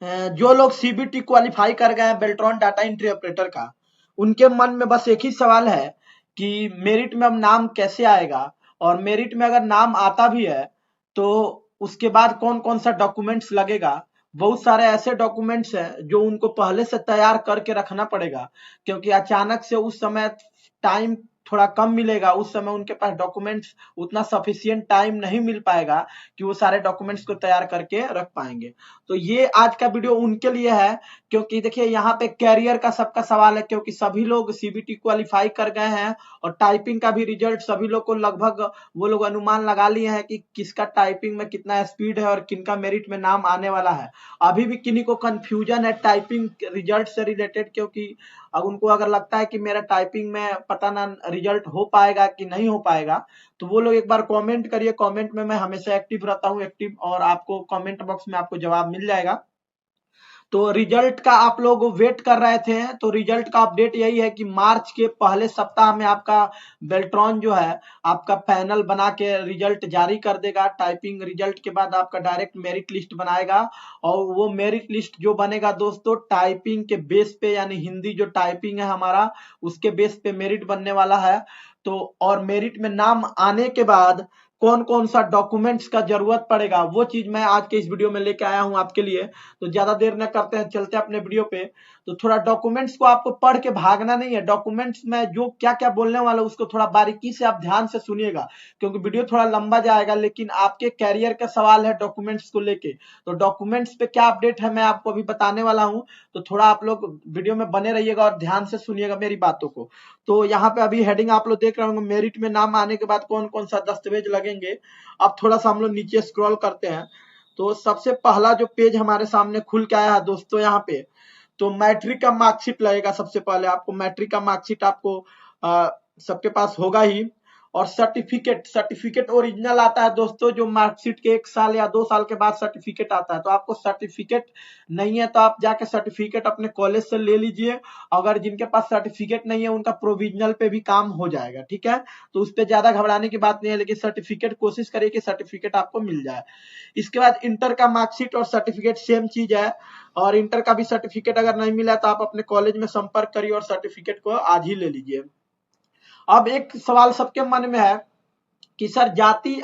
जो लोग CBT qualify कर गए हैं बेल्ट्रॉन डाटा एंट्री ऑपरेटर का, उनके मन में बस एक ही सवाल है कि मेरिट में अब नाम कैसे आएगा, और मेरिट में अगर नाम आता भी है तो उसके बाद कौन कौन सा डॉक्यूमेंट्स लगेगा। बहुत सारे ऐसे डॉक्यूमेंट्स हैं जो उनको पहले से तैयार करके रखना पड़ेगा, क्योंकि अचानक से उस समय टाइम थोड़ा कम मिलेगा, उस समय उनके पास डॉक्यूमेंट्स उतना सफिशिएंट टाइम नहीं मिल पाएगा कि वो सारे डॉक्यूमेंट्स को तैयार करके रख पाएंगे। तो ये आज का वीडियो उनके लिए है, क्योंकि देखिए यहाँ पे कैरियर का सबका सवाल है, क्योंकि सभी लोग सीबीटी क्वालिफाई कर गए हैं और टाइपिंग का भी रिजल्ट सभी लोग को लगभग वो लोग अनुमान लगा लिए हैं कि किसका टाइपिंग में कितना स्पीड है और किनका मेरिट में नाम आने वाला है। अभी भी किन्हीं को कंफ्यूजन है टाइपिंग रिजल्ट से रिलेटेड, क्योंकि अब उनको अगर लगता है कि मेरा टाइपिंग में पता ना रिजल्ट हो पाएगा कि नहीं हो पाएगा, तो वो लोग एक बार कमेंट करिए। कमेंट में मैं हमेशा एक्टिव रहता हूँ, एक्टिव, और आपको कमेंट बॉक्स में आपको जवाब मिल जाएगा। तो रिजल्ट का आप लोग वेट कर रहे थे, तो रिजल्ट का अपडेट यही है कि मार्च के पहले सप्ताह में आपका बेल्ट्रॉन जो है आपका पैनल बना के रिजल्ट जारी कर देगा। टाइपिंग रिजल्ट के बाद आपका डायरेक्ट मेरिट लिस्ट बनाएगा, और वो मेरिट लिस्ट जो बनेगा दोस्तों टाइपिंग के बेस पे, यानी हिंदी जो टाइपिंग है हमारा उसके बेस पे मेरिट बनने वाला है। तो और मेरिट में नाम आने के बाद कौन कौन सा डॉक्यूमेंट्स का जरूरत पड़ेगा वो चीज मैं आज के इस वीडियो में लेके आया हूं आपके लिए। तो ज्यादा देर न करते हैं, चलते हैं अपने वीडियो पे। तो थोड़ा डॉक्यूमेंट्स को आपको पढ़ के भागना नहीं है, डॉक्यूमेंट्स में जो क्या क्या बोलने वाला है उसको थोड़ा बारीकी से आप ध्यान से सुनिएगा, क्योंकि वीडियो थोड़ा लंबा जाएगा, लेकिन आपके कैरियर का सवाल है डॉक्यूमेंट्स को लेके। तो डॉक्यूमेंट्स पे क्या अपडेट है मैं आपको अभी बताने वाला हूँ, तो थोड़ा आप लोग वीडियो में बने रहिएगा और ध्यान से सुनिएगा मेरी बातों को। तो यहाँ पे अभी हेडिंग आप लोग देख रहे होंगे, मेरिट में नाम आने के बाद कौन कौन सा दस्तावेज लगेंगे। अब थोड़ा सा हम लोग नीचे स्क्रॉल करते हैं, तो सबसे पहला जो पेज हमारे सामने खुल के आया है दोस्तों यहाँ पे, तो मैट्रिक का मार्कशीट लगेगा। सबसे पहले आपको मैट्रिक का मार्कशीट आपको सबके पास होगा ही, और सर्टिफिकेट, सर्टिफिकेट ओरिजिनल आता है दोस्तों, जो मार्कशीट के 1 साल या 2 साल के बाद सर्टिफिकेट आता है। तो आपको सर्टिफिकेट नहीं है तो आप जाके सर्टिफिकेट अपने कॉलेज से ले लीजिए। अगर जिनके पास सर्टिफिकेट नहीं है उनका प्रोविजनल पे भी काम हो जाएगा, ठीक है। तो उस पर ज्यादा घबराने की बात नहीं है, लेकिन सर्टिफिकेट कोशिश करिए कि सर्टिफिकेट आपको मिल जाए। इसके बाद इंटर का मार्कशीट और सर्टिफिकेट सेम चीज है, और इंटर का भी सर्टिफिकेट अगर नहीं मिला तो आप अपने कॉलेज में संपर्क करिए और सर्टिफिकेट को आज ही ले लीजिए। अब एक सवाल सबके मन में है कि सर जाति,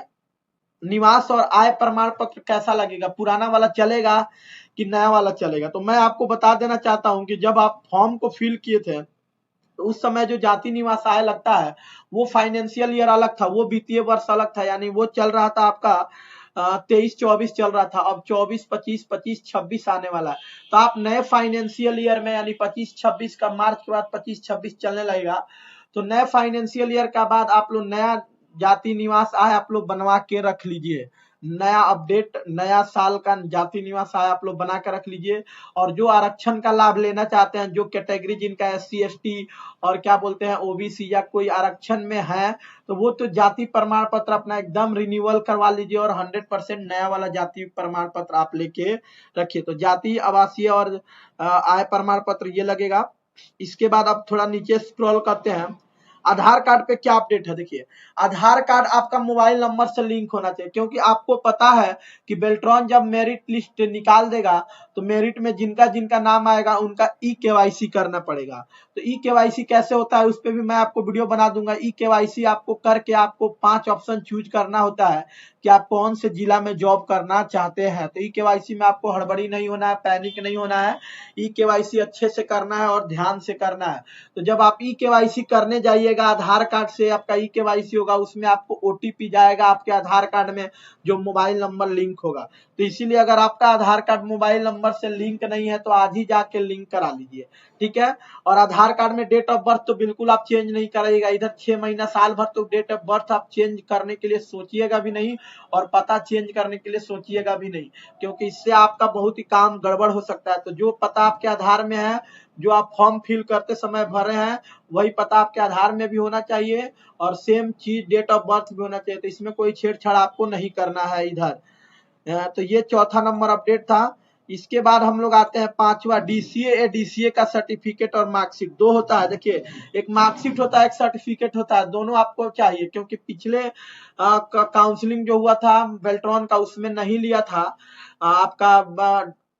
निवास और आय प्रमाण पत्र कैसा लगेगा, पुराना वाला चलेगा कि नया वाला चलेगा। तो मैं आपको बता देना चाहता हूं कि जब आप फॉर्म को फिल किए थे तो उस समय जो जाति निवास आय लगता है वो फाइनेंशियल ईयर अलग था, वो वित्तीय वर्ष अलग था, यानी वो चल रहा था आपका 23-24 चल रहा था। अब 24-25, 25-26 आने वाला है। तो आप नए फाइनेंशियल ईयर में, यानी 25-26 का मार्च के बाद 25-26 चलने लगेगा, तो नए फाइनेंशियल ईयर का बाद आप लोग नया जाति निवास आय आप लोग बनवा के रख लीजिए। नया अपडेट, नया साल का जाति निवास आय आप लोग बना के रख लीजिए। और जो आरक्षण का लाभ लेना चाहते हैं, जो कैटेगरी जिनका SC ST और क्या बोलते हैं OBC या कोई आरक्षण में है, तो वो तो जाति प्रमाण पत्र अपना एकदम रिन्यूअल करवा लीजिए और 100% नया वाला जाति प्रमाण पत्र आप लेके रखिए। तो जाति, आवासीय और आय प्रमाण पत्र ये लगेगा। इसके बाद अब थोड़ा नीचे स्क्रॉल करते हैं, आधार कार्ड पे क्या अपडेट है। देखिए, आधार कार्ड आपका मोबाइल नंबर से लिंक होना चाहिए, क्योंकि आपको पता है कि बेल्ट्रॉन जब मेरिट लिस्ट निकाल देगा तो मेरिट में जिनका जिनका नाम आएगा उनका KYC करना पड़ेगा। तो KYC कैसे होता है उस पर भी मैं आपको वीडियो बना दूंगा। KYC आपको करके आपको 5 ऑप्शन चूज करना होता है कि आप कौन से जिला में जॉब करना चाहते हैं। तो KYC में आपको हड़बड़ी नहीं होना है, पैनिक नहीं होना है। KYC अच्छे से करना है और ध्यान से करना है। तो जब आप KYC करने जाइएगा, आधार कार्ड से आपका KYC होगा, उसमें आपको OTP जाएगा आपके आधार कार्ड में, जो मोबाइल नंबर लिंक होगा। तो इसीलिए अगर आपका आधार कार्ड मोबाइल नंबर से लिंक नहीं है तो आज ही जाके लिंक करा लीजिए, ठीक है। और आधार कार्ड में डेट ऑफ बर्थ तो बिल्कुल आप चेंज नहीं कराइएगा। इधर 6 महीना साल भर तो डेट ऑफ बर्थ आप चेंज करने के लिए सोचिएगा भी नहीं, और पता चेंज करने के लिए सोचिएगा भी नहीं, क्योंकि इससे आपका बहुत ही काम गड़बड़ हो सकता है। तो जो पता आपके आधार में है, जो आप फॉर्म फिल करते समय भरे हैं, वही पता आपके आधार में भी होना चाहिए, और सेम चीज डेट ऑफ बर्थ भी होना चाहिए। तो इसमें कोई छेड़छाड़ आपको नहीं करना है इधर। तो ये चौथा नंबर अपडेट था। इसके बाद हम लोग आते हैं पांचवा, DCA DCA का सर्टिफिकेट और मार्कशीट दो होता है। देखिए, एक मार्कशीट होता है, एक सर्टिफिकेट होता है, दोनों आपको चाहिए, क्योंकि पिछले काउंसलिंग जो हुआ था बेल्ट्रॉन का उसमें नहीं लिया था आपका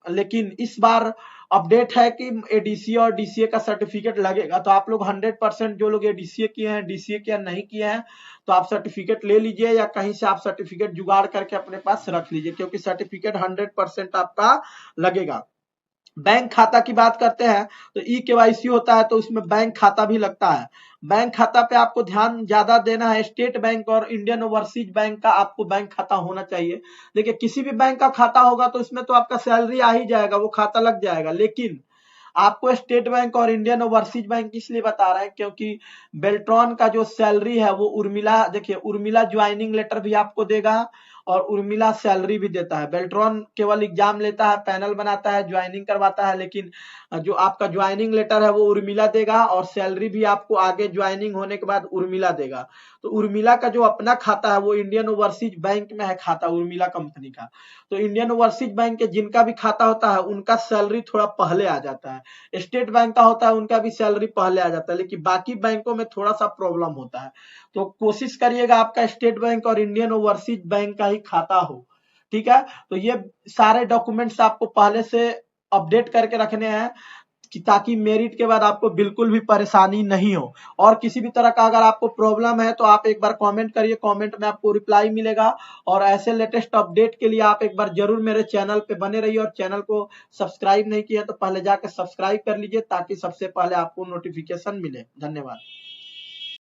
लेकिन इस बार अपडेट है कि एडीसीए और डीसीए का सर्टिफिकेट लगेगा। तो आप लोग 100% जो लोग एडीसीए किए हैं, डीसीए किया नहीं किए हैं, तो आप सर्टिफिकेट ले लीजिए या कहीं से आप सर्टिफिकेट जुगाड़ करके अपने पास रख लीजिए, क्योंकि सर्टिफिकेट 100% आपका लगेगा। बैंक खाता की बात करते हैं तो ई केवाईसी होता है, तो उसमें बैंक खाता भी लगता है। बैंक खाता पे आपको ध्यान ज्यादा देना है। स्टेट बैंक और इंडियन ओवरसीज बैंक का आपको बैंक खाता होना चाहिए। देखिए, किसी भी बैंक का खाता होगा तो इसमें तो आपका सैलरी आ ही जाएगा, वो खाता लग जाएगा। लेकिन आपको स्टेट बैंक और इंडियन ओवरसीज बैंक इसलिए बता रहे हैं क्योंकि बेल्ट्रॉन का जो सैलरी है वो उर्मिला, देखिए उर्मिला ज्वाइनिंग लेटर भी आपको देगा और उर्मिला सैलरी भी देता है। बेल्ट्रॉन केवल एग्जाम लेता है, पैनल बनाता है, ज्वाइनिंग करवाता है, लेकिन जो आपका ज्वाइनिंग लेटर है वो उर्मिला देगा और सैलरी भी आपको आगे ज्वाइनिंग होने के बाद उर्मिला देगा। तो उर्मिला का जो अपना खाता है वो इंडियन ओवरसीज बैंक में है खाता, उर्मिला कंपनी का। तो इंडियन ओवरसीज बैंक के जिनका भी खाता होता है उनका सैलरी थोड़ा पहले आ जाता है। स्टेट बैंक का होता है उनका भी सैलरी पहले आ जाता है, लेकिन बाकी बैंकों में थोड़ा सा प्रॉब्लम होता है। तो कोशिश करिएगा आपका स्टेट बैंक और इंडियन ओवरसीज बैंक का ही खाता हो। ठीक है, तो ये सारे डॉक्यूमेंट्स आपको पहले से अपडेट करके रखने हैं कि ताकि मेरिट के बाद आपको बिल्कुल भी परेशानी नहीं हो। और किसी भी तरह का अगर आपको प्रॉब्लम है तो आप एक बार कमेंट करिए, कमेंट में आपको रिप्लाई मिलेगा। और ऐसे लेटेस्ट अपडेट के लिए आप एक बार जरूर मेरे चैनल पे बने रहिए, और चैनल को सब्सक्राइब नहीं किया तो पहले जाकर सब्सक्राइब कर लीजिए ताकि सबसे पहले आपको नोटिफिकेशन मिले। धन्यवाद।